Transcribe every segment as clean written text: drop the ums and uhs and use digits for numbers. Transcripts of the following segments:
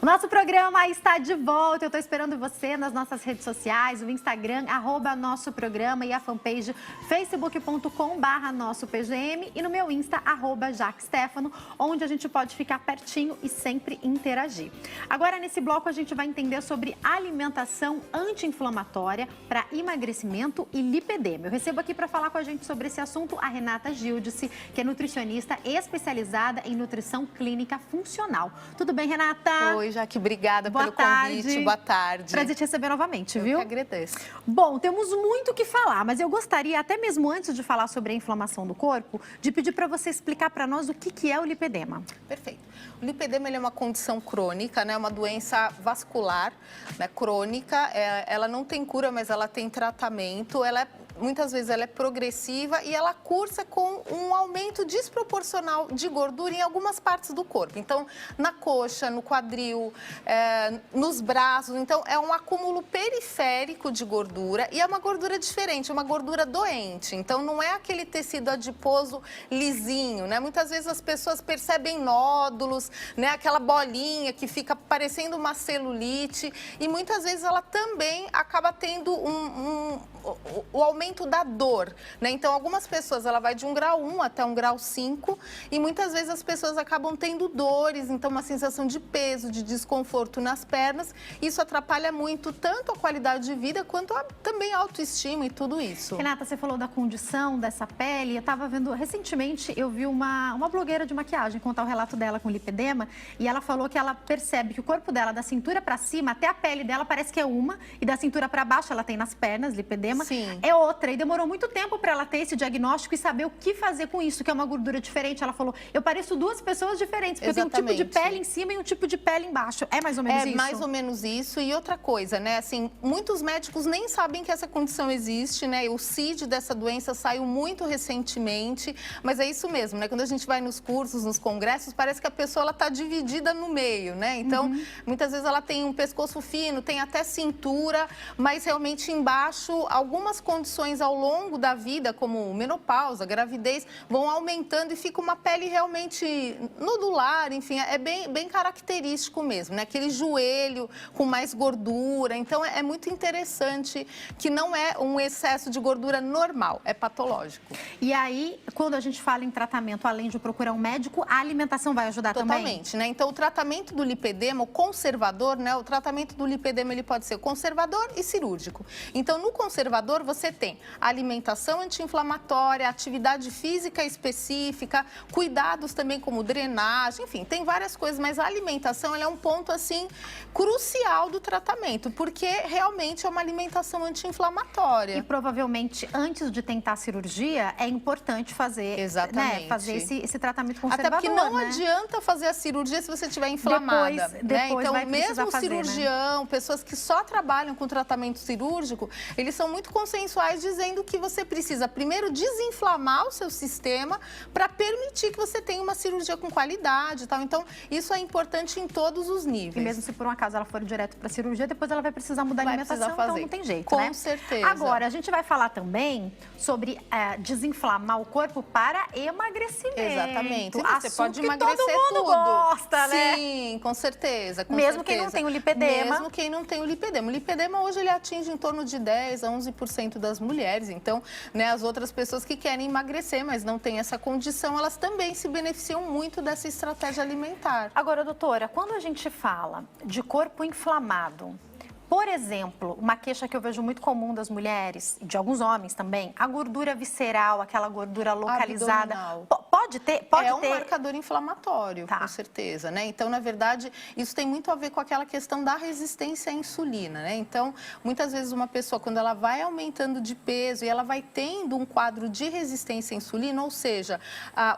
O nosso programa está de volta. Eu estou esperando você nas nossas redes sociais, o Instagram, @nosso programa e a fanpage facebook.com/nossopgm e no meu Insta, @jaquestefano, onde a gente pode ficar pertinho e sempre interagir. Agora, nesse bloco, a gente vai entender sobre alimentação anti-inflamatória para emagrecimento e lipedema. Eu recebo aqui para falar com a gente sobre esse assunto a Renata Gildice, que é nutricionista especializada em nutrição clínica funcional. Tudo bem, Renata? Oi, Jaque, obrigada Boa pelo tarde. convite. Boa tarde. Prazer te receber novamente, Eu viu? que agradeço. Bom, temos muito o que falar, mas eu gostaria, até mesmo antes de falar sobre a inflamação do corpo, de pedir para você explicar para nós o que é o lipedema. Perfeito. O lipedema ele é uma condição crônica, né? Uma doença vascular, né? Crônica. Ela não tem cura, mas ela tem tratamento. Muitas vezes ela é progressiva e ela cursa com um aumento desproporcional de gordura em algumas partes do corpo. Então, na coxa, no quadril, nos braços. Então, é um acúmulo periférico de gordura e é uma gordura diferente, é uma gordura doente. Então, não é aquele tecido adiposo lisinho, né? Muitas vezes as pessoas percebem nódulos, né? Aquela bolinha que fica parecendo uma celulite e muitas vezes ela também acaba tendo o aumento da dor, né? Então, algumas pessoas, ela vai de um grau 1 até um grau 5 e muitas vezes as pessoas acabam tendo dores, então uma sensação de peso, de desconforto nas pernas. Isso atrapalha muito tanto a qualidade de vida quanto também a autoestima e tudo isso. Renata, você falou da condição dessa pele. Eu estava vendo, recentemente, eu vi uma blogueira de maquiagem contar o relato dela com lipedema e ela falou que ela percebe que o corpo dela, da cintura para cima, até a pele dela parece que é uma e da cintura para baixo ela tem nas pernas, lipedema. Sim. É outra. E demorou muito tempo para ela ter esse diagnóstico e saber o que fazer com isso, que é uma gordura diferente. Ela falou, eu pareço duas pessoas diferentes, porque eu tenho um tipo de pele em cima e um tipo de pele embaixo. É mais ou menos isso? É mais ou menos isso. E outra coisa, né? Assim, muitos médicos nem sabem que essa condição existe, né? O CID dessa doença saiu muito recentemente, mas é isso mesmo, né? Quando a gente vai nos cursos, nos congressos, parece que a pessoa ela tá dividida no meio, né? Então, muitas vezes ela tem um pescoço fino, tem até cintura, mas realmente embaixo algumas condições ao longo da vida, como menopausa, gravidez, vão aumentando e fica uma pele realmente nodular, enfim, é bem característico mesmo, né? Aquele joelho com mais gordura. Então, é muito interessante que não é um excesso de gordura normal, é patológico. E aí, quando a gente fala em tratamento, além de procurar um médico, a alimentação vai ajudar também? Totalmente, né? Então, o tratamento do lipedema, o conservador, né? O tratamento do lipedema, ele pode ser conservador e cirúrgico. Então, no conservador, você tem alimentação anti-inflamatória, atividade física específica, cuidados também como drenagem, enfim, tem várias coisas, mas a alimentação ela é um ponto, assim, crucial do tratamento, porque realmente é uma alimentação anti-inflamatória. E provavelmente, antes de tentar a cirurgia, é importante fazer, exatamente, né, fazer esse tratamento conservador, até porque não né? adianta fazer a cirurgia se você estiver inflamada. Depois Então, vai mesmo fazer, cirurgião, pessoas que só trabalham com tratamento cirúrgico, eles são muito consensuais dizendo que você precisa primeiro desinflamar o seu sistema para permitir que você tenha uma cirurgia com qualidade e tal. Então, isso é importante em todos os níveis. E mesmo se por um acaso ela for direto para a cirurgia, depois ela vai precisar mudar a alimentação, então não tem jeito, né? Com certeza. Agora, a gente vai falar também sobre desinflamar o corpo para emagrecimento. Exatamente. Você Assunto pode que emagrecer todo mundo tudo. gosta, né? Sim, com certeza. Mesmo quem não tem o lipedema. Mesmo quem não tem o lipedema. O lipedema hoje ele atinge em torno de 10 a 11% das mulheres. Então, né, as outras pessoas que querem emagrecer, mas não têm essa condição, elas também se beneficiam muito dessa estratégia alimentar. Agora, doutora, quando a gente fala de corpo inflamado, por exemplo, uma queixa que eu vejo muito comum das mulheres, e de alguns homens também, a gordura visceral, aquela gordura localizada. Abdominal. Pode ter? É um marcador inflamatório, com certeza, né? Então, na verdade, isso tem muito a ver com aquela questão da resistência à insulina, né? Então, muitas vezes uma pessoa, quando ela vai aumentando de peso e ela vai tendo um quadro de resistência à insulina, ou seja,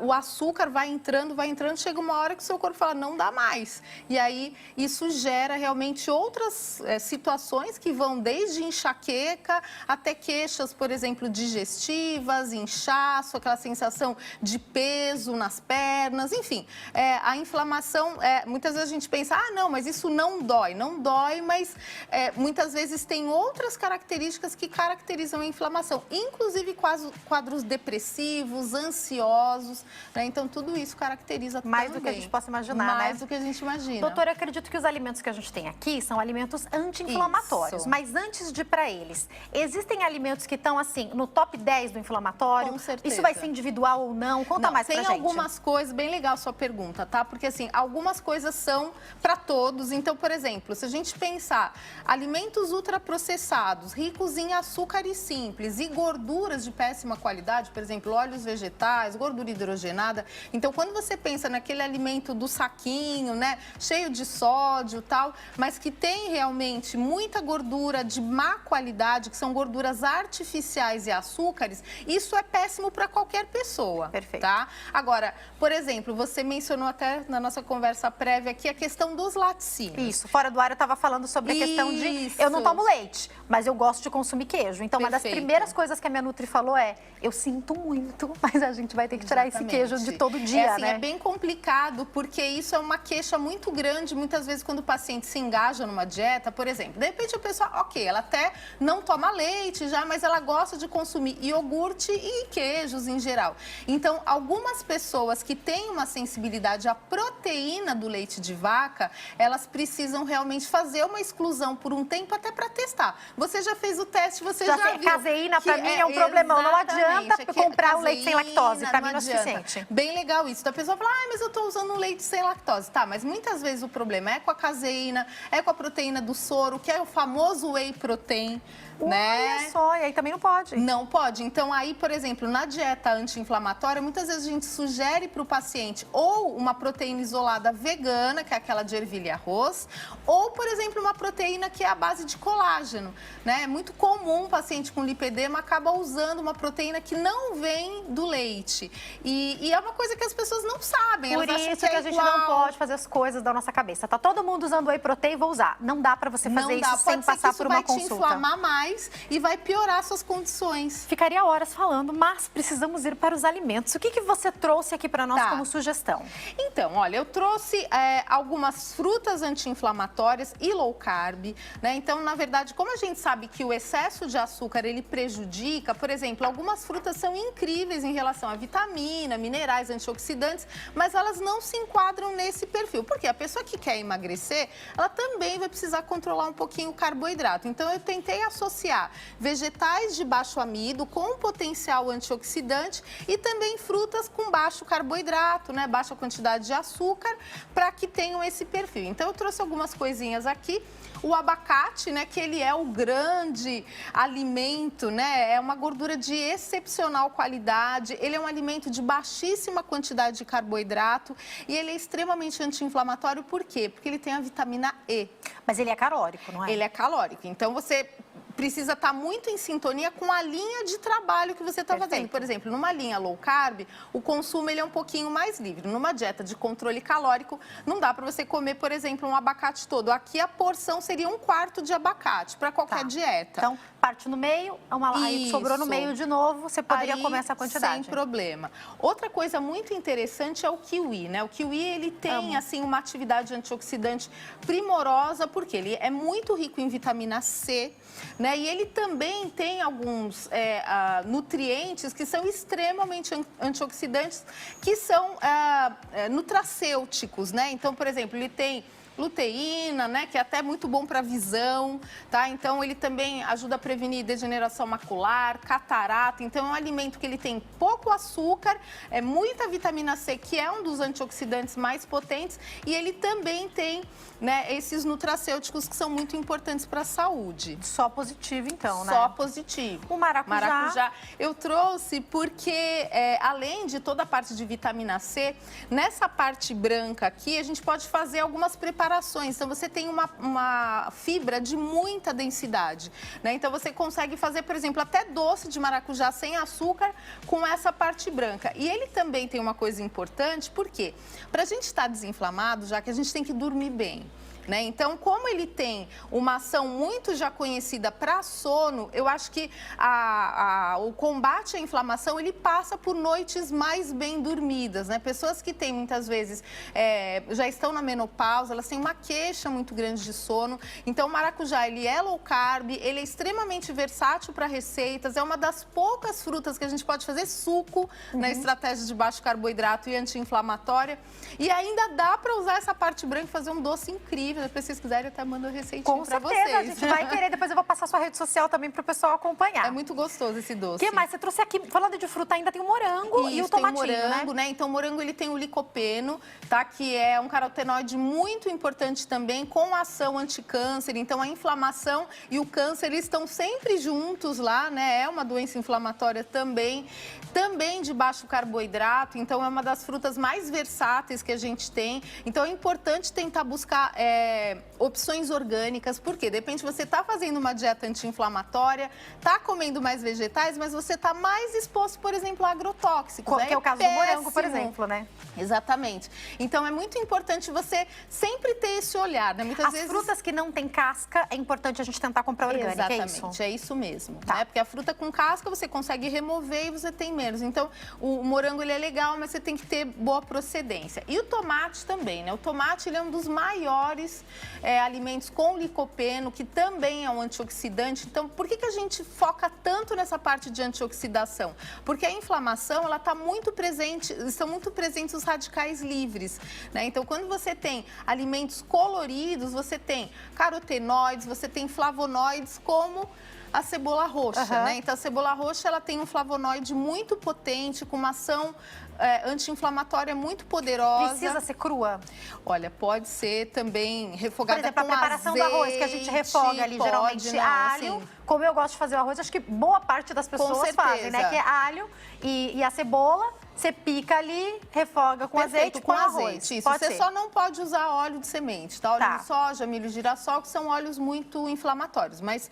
o açúcar vai entrando, chega uma hora que o seu corpo fala, não dá mais. E aí, isso gera realmente outras situações situações que vão desde enxaqueca até queixas, por exemplo, digestivas, inchaço, aquela sensação de peso nas pernas, enfim. A inflamação, muitas vezes a gente pensa, não, mas isso não dói. Não dói, mas muitas vezes tem outras características que caracterizam a inflamação, inclusive quadros depressivos, ansiosos, né? Então, tudo isso caracteriza mais também. do que a gente possa imaginar, mais do que a gente imagina. Doutora, eu acredito que os alimentos que a gente tem aqui são alimentos anti-inflamatórios. Isso. Mas antes de ir para eles, existem alimentos que estão, assim, no top 10 do inflamatório? Com certeza. Isso vai ser individual ou não? Conta mais pra gente. Tem algumas coisas, bem legal a sua pergunta, tá? Porque, assim, algumas coisas são para todos. Então, por exemplo, se a gente pensar alimentos ultraprocessados, ricos em açúcares simples e gorduras de péssima qualidade, por exemplo, óleos vegetais, gordura hidrogenada. Então, quando você pensa naquele alimento do saquinho, né, cheio de sódio e tal, mas que tem realmente muita gordura de má qualidade, que são gorduras artificiais e açúcares, isso é péssimo para qualquer pessoa. Perfeito. Tá? Agora, por exemplo, você mencionou até na nossa conversa prévia aqui a questão dos laticínios. Isso, fora do ar eu estava falando sobre a questão de eu não tomo leite, mas eu gosto de consumir queijo. Então, uma das primeiras coisas que a minha Nutri falou eu sinto muito, mas a gente vai ter que tirar esse queijo de todo dia, né? É bem complicado, porque isso é uma queixa muito grande, muitas vezes quando o paciente se engaja numa dieta, por exemplo, de repente a pessoa, ok, ela até não toma leite já, mas ela gosta de consumir iogurte e queijos em geral. Então, algumas pessoas que têm uma sensibilidade à proteína do leite de vaca, elas precisam realmente fazer uma exclusão por um tempo até para testar. Você já fez o teste, você já viu. Caseína para mim é um problemão, não adianta comprar o leite sem lactose, para mim não é suficiente. Bem legal isso. A pessoa fala, mas eu estou usando um leite sem lactose. Tá, mas muitas vezes o problema é com a caseína, é com a proteína do soro, que é o famoso whey protein, né? Olha só, e aí também não pode. Não pode. Então, aí, por exemplo, na dieta anti-inflamatória, muitas vezes a gente sugere para o paciente ou uma proteína isolada vegana, que é aquela de ervilha e arroz, ou, por exemplo, uma proteína que é a base de colágeno, né? É muito comum o paciente com lipedema acaba usando uma proteína que não vem do leite. E é uma coisa que as pessoas não sabem. Por isso que a gente não pode fazer as coisas da nossa cabeça. Tá todo mundo usando whey protein, vou usar. Não dá para você fazer isso sem passar por uma consulta. Vai te inflamar mais e vai piorar suas condições. Ficaria horas falando, mas precisamos ir para os alimentos. O que você trouxe aqui para nós como sugestão? Então, olha, eu trouxe algumas frutas anti-inflamatórias e low carb, né? Então, na verdade, como a gente sabe que o excesso de açúcar, ele prejudica, por exemplo, algumas frutas são incríveis em relação a vitamina, minerais, antioxidantes, mas elas não se enquadram nesse perfil. Porque a pessoa que quer emagrecer, ela também vai precisar controlar um pouquinho o carboidrato. Então, eu tentei associar vegetais de baixo amido com potencial antioxidante e também frutas com baixo carboidrato, né? Baixa quantidade de açúcar, para que tenham esse perfil. Então, eu trouxe algumas coisinhas aqui. O abacate, né, que ele é o grande alimento, né, é uma gordura de excepcional qualidade, ele é um alimento de baixíssima quantidade de carboidrato e ele é extremamente anti-inflamatório, por quê? Porque ele tem a vitamina E. Mas ele é calórico, não é? Ele é calórico, então você precisa estar muito em sintonia com a linha de trabalho que você está fazendo. Por exemplo, numa linha low carb, o consumo ele é um pouquinho mais livre. Numa dieta de controle calórico, não dá para você comer, por exemplo, um abacate todo. Aqui a porção seria 1/4 de abacate para qualquer dieta. Então, parte no meio, aí sobrou no meio de novo, você poderia comer essa quantidade. Sem problema. Outra coisa muito interessante é o kiwi, né? O kiwi, ele tem, assim, uma atividade antioxidante primorosa, porque ele é muito rico em vitamina C, né? E ele também tem alguns nutrientes que são extremamente antioxidantes, que são nutracêuticos, né? Então, por exemplo, ele tem luteína, né, que é até muito bom para a visão, tá? Então, ele também ajuda a prevenir degeneração macular, catarata. Então, é um alimento que ele tem pouco açúcar, muita vitamina C, que é um dos antioxidantes mais potentes, e ele também tem, né, esses nutracêuticos que são muito importantes para a saúde. Só positivo, então, né? Só positivo. O maracujá. Maracujá eu trouxe porque, além de toda a parte de vitamina C, nessa parte branca aqui, a gente pode fazer algumas preparações. Então, você tem uma fibra de muita densidade, né? Então, você consegue fazer, por exemplo, até doce de maracujá sem açúcar com essa parte branca. E ele também tem uma coisa importante, por quê? Para a gente estar desinflamado, já que a gente tem que dormir bem. né? Então, como ele tem uma ação muito já conhecida para sono, eu acho que o combate à inflamação, ele passa por noites mais bem dormidas, né? Pessoas que têm, muitas vezes, já estão na menopausa, elas têm uma queixa muito grande de sono. Então, o maracujá, ele é low carb, ele é extremamente versátil para receitas, é uma das poucas frutas que a gente pode fazer suco na estratégia de baixo carboidrato e anti-inflamatória. E ainda dá para usar essa parte branca e fazer um doce incrível. Depois, se vocês quiserem, eu até mando a receitinha para vocês. Com certeza, a gente vai querer. Depois eu vou passar a sua rede social também para o pessoal acompanhar. É muito gostoso esse doce. O que mais? Você trouxe aqui, falando de fruta, ainda tem o morango e o tomatinho, tem o morango, né? Então, o morango, ele tem o licopeno, tá? Que é um carotenoide muito importante também, com ação anticâncer. Então, a inflamação e o câncer, eles estão sempre juntos lá, né? É uma doença inflamatória também de baixo carboidrato. Então, é uma das frutas mais versáteis que a gente tem. Então, é importante tentar buscar opções orgânicas, porque de repente você está fazendo uma dieta anti-inflamatória, está comendo mais vegetais, mas você está mais exposto, por exemplo, a agrotóxicos. Que é o caso do morango, por exemplo, né? Exatamente. Então, é muito importante você sempre ter esse olhar, né? Muitas vezes... As frutas que não têm casca, é importante a gente tentar comprar orgânica, Exatamente, é isso mesmo. Tá. Né? Porque a fruta com casca você consegue remover e você tem menos. Então, o morango, ele é legal, mas você tem que ter boa procedência. E o tomate também, né? O tomate, ele é um dos maiores alimentos com licopeno, que também é um antioxidante. Então, por que a gente foca tanto nessa parte de antioxidação? Porque a inflamação, ela está muito presente, estão muito presentes os radicais livres, né? Então, quando você tem alimentos coloridos, você tem carotenoides, você tem flavonoides, como a cebola roxa, né? Então, a cebola roxa, ela tem um flavonoide muito potente, com uma ação anti-inflamatória muito poderosa. Precisa ser crua? Olha, pode ser também refogada com azeite. Por exemplo, a preparação do arroz, que a gente refoga ali, geralmente, alho. Assim, como eu gosto de fazer o arroz, acho que boa parte das pessoas fazem, né? Que é alho e a cebola. Você pica ali, refoga com azeite, com arroz. Isso, você só não pode usar óleo de semente, tá? Óleo de soja, milho, girassol, que são óleos muito inflamatórios. Mas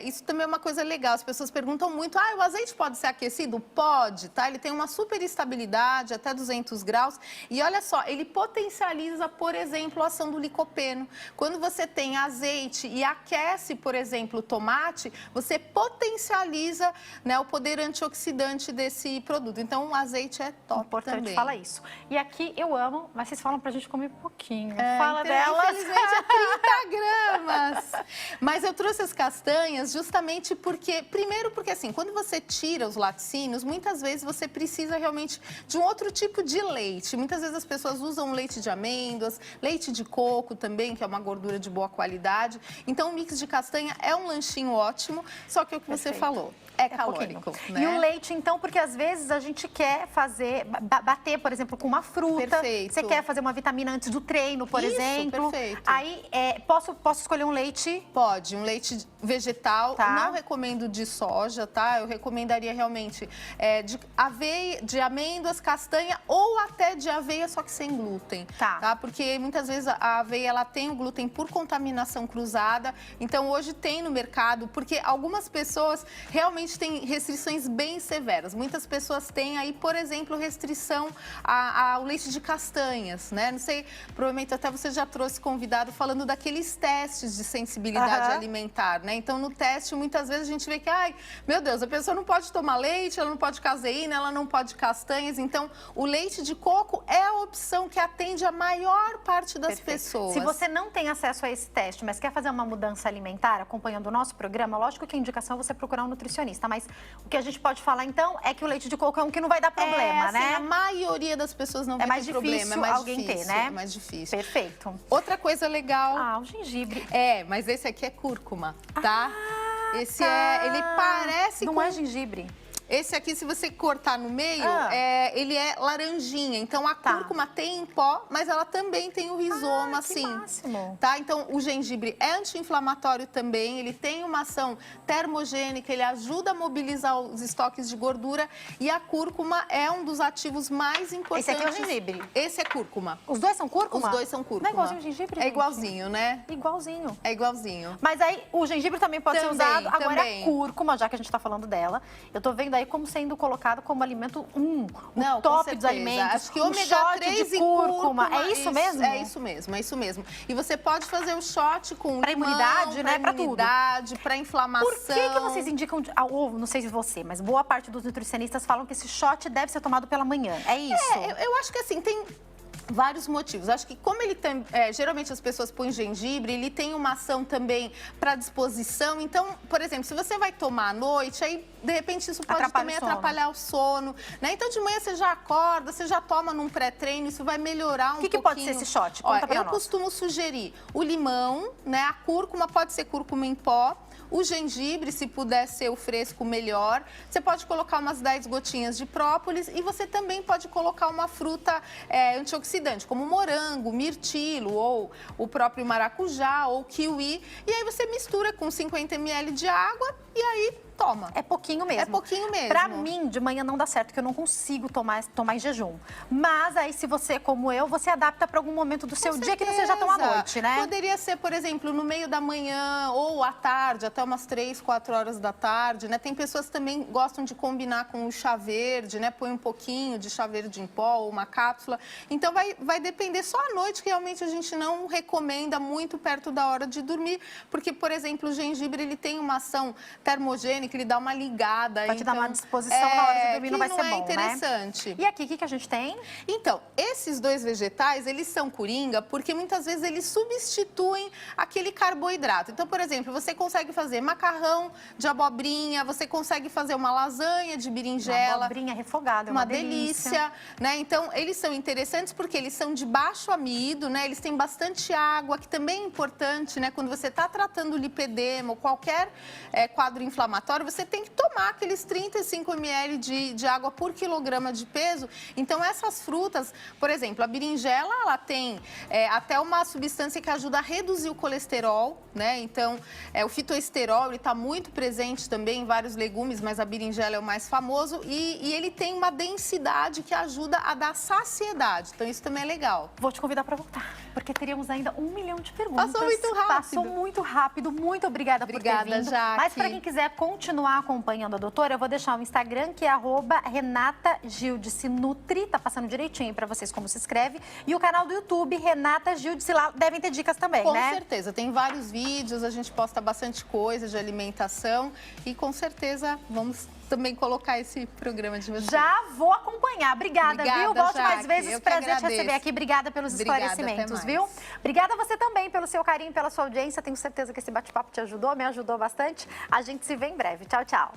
isso também é uma coisa legal. As pessoas perguntam muito, o azeite pode ser aquecido? Pode, tá? Ele tem uma super estabilidade, até 200 graus. E olha só, ele potencializa, por exemplo, a ação do licopeno. Quando você tem azeite e aquece, por exemplo, o tomate, você potencializa, né, o poder antioxidante desse produto. Então, o azeite é top. Importante também. Fala isso. E aqui eu amo, mas vocês falam pra gente comer pouquinho. Fala delas. Infelizmente é 30 gramas. Mas eu trouxe as castanhas justamente porque, primeiro porque assim, quando você tira os laticínios, muitas vezes você precisa realmente de um outro tipo de leite. Muitas vezes as pessoas usam leite de amêndoas, leite de coco também, que é uma gordura de boa qualidade. Então o mix de castanha é um lanchinho ótimo, só que é o que você falou. É calórico, né? E o leite, então, porque às vezes a gente quer fazer, bater, por exemplo, com uma fruta. Perfeito. Você quer fazer uma vitamina antes do treino, por exemplo. Perfeito. Aí, posso escolher um leite? Pode, um leite vegetal. Tá. Não recomendo de soja, tá? Eu recomendaria realmente de aveia, de amêndoas, castanha ou até de aveia, só que sem glúten. Tá? Porque muitas vezes a aveia, ela tem o glúten por contaminação cruzada. Então, hoje tem no mercado, porque algumas pessoas realmente têm restrições bem severas. Muitas pessoas têm aí, por exemplo, restrição ao leite de castanhas, né? Não sei, provavelmente até você já trouxe convidado falando daqueles testes de sensibilidade alimentar, né? Então, no teste, muitas vezes a gente vê que, meu Deus, a pessoa não pode tomar leite, ela não pode caseína, ela não pode castanhas. Então, o leite de coco é a opção que atende a maior parte das pessoas. Se você não tem acesso a esse teste, mas quer fazer uma mudança alimentar, acompanhando o nosso programa, lógico que a indicação é você procurar um nutricionista. Mas o que a gente pode falar, então, é que o leite de coco é um que não vai dar problema, assim, né? A maioria das pessoas não vai ter problema. É mais alguém difícil, ter, né? É mais difícil. Perfeito. Outra coisa legal... o gengibre. Mas esse aqui é cúrcuma, tá? Esse ele parece Não é gengibre. Esse aqui, se você cortar no meio, ele é laranjinha. Então, a cúrcuma tem em pó, mas ela também tem o rizoma, assim. Máximo. Tá? Então, o gengibre é anti-inflamatório também. Ele tem uma ação termogênica, ele ajuda a mobilizar os estoques de gordura. E a cúrcuma é um dos ativos mais importantes. Esse aqui é o gengibre? Esse é cúrcuma. Os dois são cúrcuma? Os dois são cúrcuma. Não é igualzinho o gengibre, É igualzinho, né? Igualzinho. É igualzinho. Mas aí, o gengibre também pode ser usado. Agora, a cúrcuma, já que a gente tá falando dela, eu tô vendo aí aí como sendo colocado como alimento o Não, top dos alimentos. Acho que um ômega shot 3 de e cúrcuma. É isso mesmo? É isso mesmo, é isso mesmo. E você pode fazer o shot com pra limão, imunidade, né? Pra imunidade, para inflamação. Por que vocês indicam, não sei se você, mas boa parte dos nutricionistas falam que esse shot deve ser tomado pela manhã? É isso? Eu acho que assim, tem vários motivos. Acho que como ele tem, geralmente as pessoas põem gengibre, ele tem uma ação também para disposição. Então, por exemplo, se você vai tomar à noite, aí de repente isso pode também atrapalhar o sono, né? Então de manhã você já acorda, você já toma num pré-treino, isso vai melhorar um pouquinho. O que pode ser esse shot? Conta pra eu nós. costumo sugerir o limão, né? A cúrcuma pode ser cúrcuma em pó. O gengibre, se puder ser o fresco, melhor. Você pode colocar umas 10 gotinhas de própolis e você também pode colocar uma fruta antioxidante, como morango, mirtilo, ou o próprio maracujá, ou kiwi. E aí você mistura com 50 ml de água e aí toma. É pouquinho mesmo. É pouquinho mesmo. Pra mim, de manhã não dá certo, porque eu não consigo tomar em jejum. Mas aí, se você, como eu, você adapta para algum momento do seu dia que não seja tão à noite, né? Poderia ser, por exemplo, no meio da manhã ou à tarde, até umas 3, 4 horas da tarde, né? Tem pessoas que também gostam de combinar com o chá verde, né? Põe um pouquinho de chá verde em pó ou uma cápsula. Então, vai depender. Só à noite que realmente a gente não recomenda muito perto da hora de dormir, porque, por exemplo, o gengibre, ele tem uma ação termogênica, ele dá uma ligada. Vai te dar uma disposição na hora de dormir, não vai ser bom, né? Interessante. E aqui, o que a gente tem? Então, esses dois vegetais, eles são coringa porque muitas vezes eles substituem aquele carboidrato. Então, por exemplo, você consegue fazer macarrão de abobrinha, você consegue fazer uma lasanha de berinjela. Uma abobrinha refogada, é uma delícia, né? Então, eles são interessantes porque eles são de baixo amido, né? Eles têm bastante água, que também é importante, né? Quando você está tratando lipedema ou qualquer quadro inflamatório, você tem que tomar aqueles 35 ml de água por quilograma de peso. Então, essas frutas, por exemplo, a berinjela, ela tem até uma substância que ajuda a reduzir o colesterol, né? Então, o fitoesterol, ele está muito presente também em vários legumes, mas a berinjela é o mais famoso e ele tem uma densidade que ajuda a dar saciedade. Então, isso também é legal. Vou te convidar para voltar, porque teríamos ainda 1 milhão de perguntas. Passou muito rápido. Passou muito rápido. Muito obrigada por ter vindo. Jaque. Mas para quem quiser continuar acompanhando a doutora, eu vou deixar o Instagram, que é @RenataGildice-Nutri. Tá passando direitinho para vocês como se escreve. E o canal do YouTube, Renata Gildice, lá devem ter dicas também, né? Com certeza. Tem vários vídeos, a gente posta bastante coisa de alimentação e com certeza vamos também colocar esse programa de vocês. Já vou acompanhar. Obrigada, viu? Volte mais vezes. Prazer te receber aqui. Obrigada pelos esclarecimentos, viu? Obrigada a você também pelo seu carinho, pela sua audiência. Tenho certeza que esse bate-papo te ajudou, me ajudou bastante. A gente se vê em breve. Tchau, tchau.